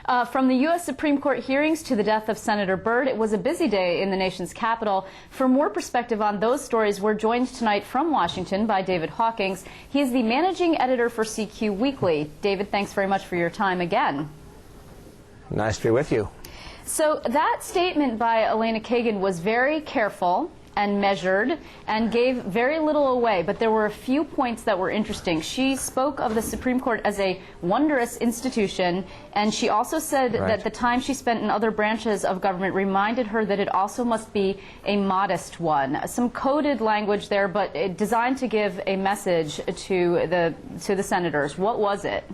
From the U.S. Supreme Court hearings to the death of Senator Byrd, it was a busy day in the nation's capital. For more perspective on those stories, we're joined tonight from Washington by David Hawkings. He is the managing editor for CQ Weekly. David, thanks very much for your time again. Nice to be with you. So that statement by Elena Kagan was very careful and measured and gave very little away, but there were a few points that were interesting. She spoke of the Supreme Court as a wondrous institution, and she also said that the time she spent in other branches of government reminded her that it also must be a modest one. Some coded language there, but designed to give a message to the senators. What was it?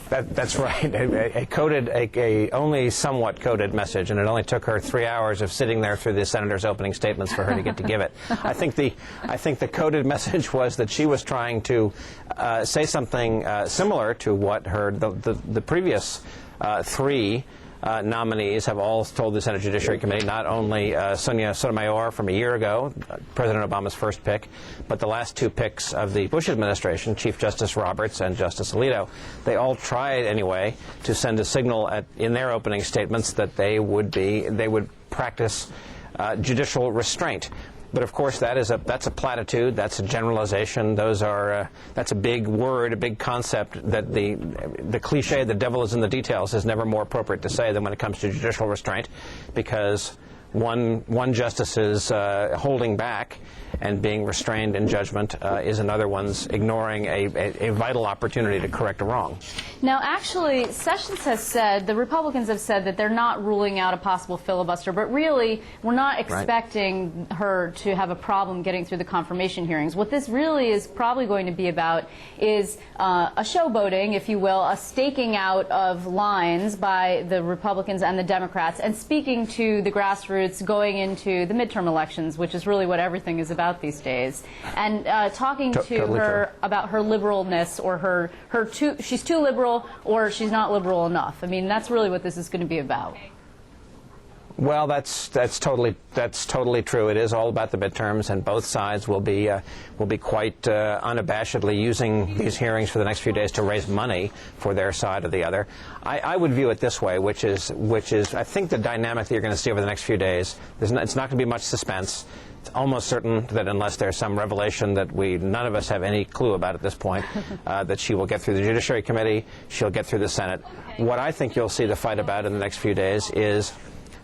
That's right. A only somewhat coded message, and it only took her 3 hours of sitting there through the senator's opening statements for her to get to give it. I think the coded message was that she was trying to say something similar to what the previous three nominees have all told the Senate Judiciary Committee, not only Sonia Sotomayor from a year ago, President Obama's first pick, but the last two picks of the Bush administration, Chief Justice Roberts and Justice Alito. They all tried anyway to send a signal in their opening statements that they would practice judicial restraint. But of course, that's a platitude. That's a generalization. That's a big word, a big concept. That the cliche, "the devil is in the details," is never more appropriate to say than when it comes to judicial restraint, because one justice's holding back and being restrained in judgment is another one's ignoring a vital opportunity to correct a wrong. Now, actually, Sessions has said, the Republicans have said that they're not ruling out a possible filibuster, but really, we're not expecting her to have a problem getting through the confirmation hearings. What this really is probably going to be about is a showboating, if you will, a staking out of lines by the Republicans and the Democrats, and speaking to the grassroots going into the midterm elections, which is really what everything is about these days, and talking to her about her liberalness, or she's too liberal or she's not liberal enough. I mean, that's really what this is going to be about. Well, that's totally true. It is all about the midterms, and both sides will be quite unabashedly using these hearings for the next few days to raise money for their side or the other. I would view it this way, which is I think the dynamic that you're going to see over the next few days. It's not going to be much suspense. It's almost certain that unless there's some revelation that none of us have any clue about at this point, that she will get through the Judiciary Committee, she'll get through the Senate. What I think you'll see the fight about in the next few days is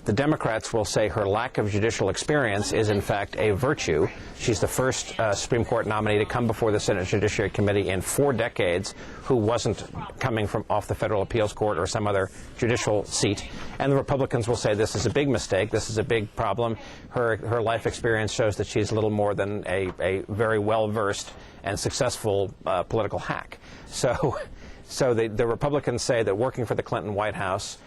the Democrats will say her lack of judicial experience is, in fact, a virtue. She's the first Supreme Court nominee to come before the Senate Judiciary Committee in 4 decades who wasn't coming from off the Federal Appeals Court or some other judicial seat. And the Republicans will say this is a big mistake, this is a big problem. Her life experience shows that she's little more than a very well-versed and successful political hack. So the Republicans say that working for the Clinton White House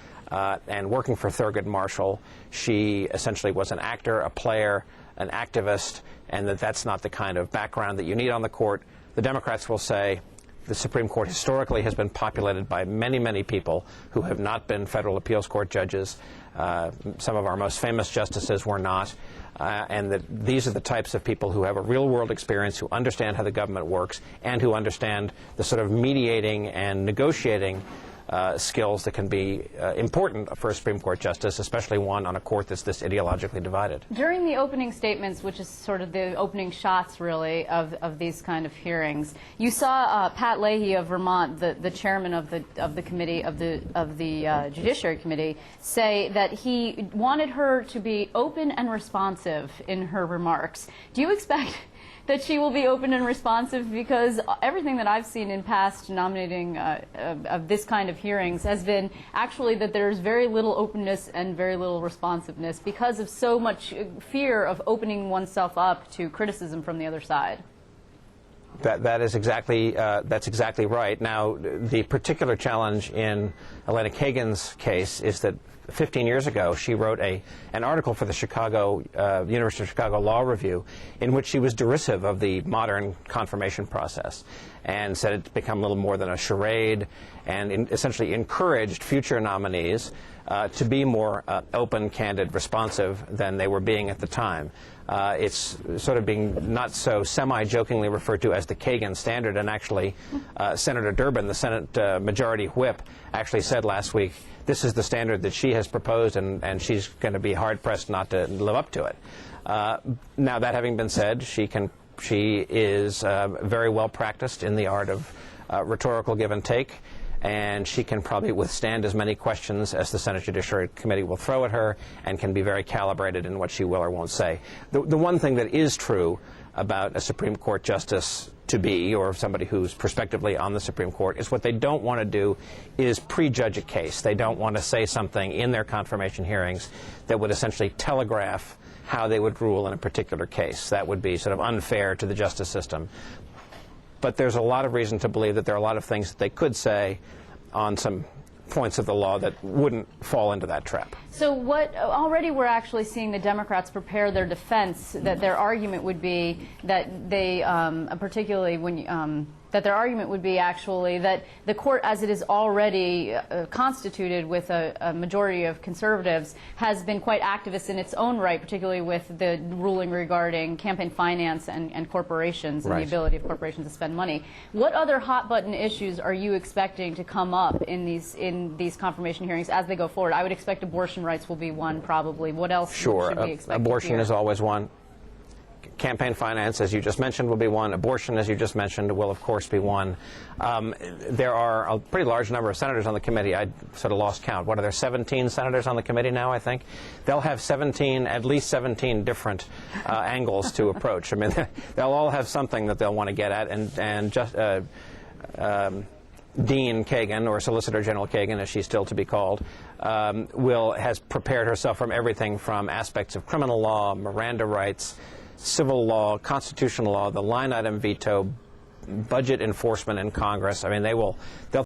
and working for Thurgood Marshall, she essentially was an actor, a player, an activist, and that's not the kind of background that you need on the court. The Democrats will say the Supreme Court historically has been populated by many, many people who have not been Federal Appeals Court judges. Some of our most famous justices were not. And that these are the types of people who have a real-world experience, who understand how the government works, and who understand the sort of mediating and negotiating skills that can be important for a Supreme Court justice, especially one on a court that's this ideologically divided. During the opening statements, which is sort of the opening shots, really, of these kind of hearings, you saw Pat Leahy of Vermont, the chairman of the committee of the Judiciary Committee, say that he wanted her to be open and responsive in her remarks. Do you expect that she will be open and responsive? Because everything that I've seen in past nominating of this kind of hearings has been actually that there's very little openness and very little responsiveness because of so much fear of opening oneself up to criticism from the other side. That's exactly right. Now, the particular challenge in Elena Kagan's case is that 15 years ago, she wrote an article for the University of Chicago Law Review in which she was derisive of the modern confirmation process. and said it's become a little more than a charade, and essentially encouraged future nominees to be more open, candid, responsive than they were being at the time. It's sort of being not so semi-jokingly referred to as the Kagan standard, and actually Senator Durbin, the Senate Majority Whip, actually said last week this is the standard that she has proposed, and she's going to be hard-pressed not to live up to it. Now, that having been said, she is very well practiced in the art of rhetorical give and take, and she can probably withstand as many questions as the Senate Judiciary Committee will throw at her, and can be very calibrated in what she will or won't say. The one thing that is true about a Supreme Court justice to be, or somebody who's prospectively on the Supreme Court, is what they don't want to do is prejudge a case. They don't want to say something in their confirmation hearings that would essentially telegraph how they would rule in a particular case. That would be sort of unfair to the justice system. But there's a lot of reason to believe that there are a lot of things that they could say on some points of the law that wouldn't fall into that trap. So already we're actually seeing the Democrats prepare their defense, that their argument would be that they, particularly when that their argument would be actually that the court, as it is already constituted with a majority of conservatives, has been quite activist in its own right, particularly with the ruling regarding campaign finance and corporations and the ability of corporations to spend money. What other hot-button issues are you expecting to come up in these confirmation hearings as they go forward? I would expect abortion rights will be one, probably. What else should we expect? Abortion is always one. Campaign finance, as you just mentioned, will be one. Abortion, as you just mentioned, will of course be one. There are a pretty large number of senators on the committee. I sort of lost count. What are there, 17 senators on the committee now, I think? They'll have at least 17 different angles to approach. I mean, they'll all have something that they'll want to get at, and just Dean Kagan, or Solicitor General Kagan, as she's still to be called, has prepared herself from everything from aspects of criminal law, Miranda rights, civil law, constitutional law, the line item veto, budget enforcement in Congress. I mean, they'll